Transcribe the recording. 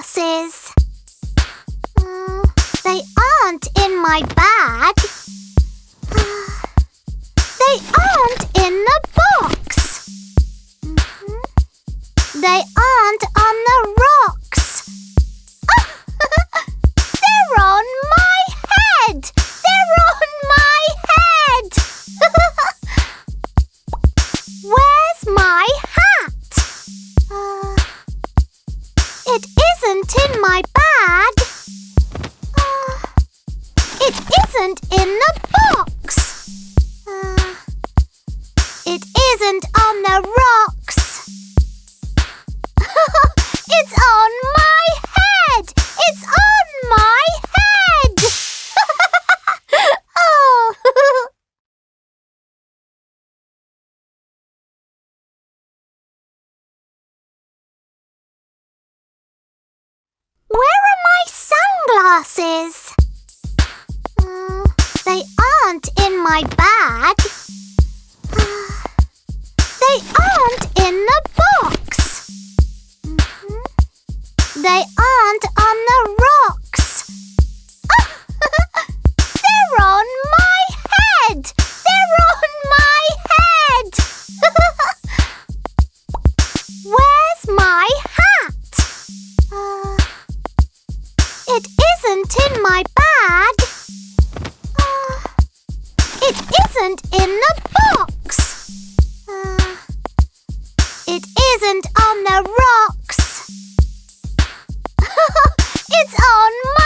sunglasses. They aren't in my bag. They aren't in the box. They aren't on the rocks. They're on my head. They're on my head. Where's my hat? It isn't in my bag. It isn't in the box. It isn't on the rocks. It's on my head. It's on my head. Oh. Where are my sunglasses? They aren't in my bag. They aren't in the box. They aren't on the rocks. They're on my head. They're on my head. Where's my hat? It isn't in my bag. It isn't in the box. It isn't on the rocks. It's on my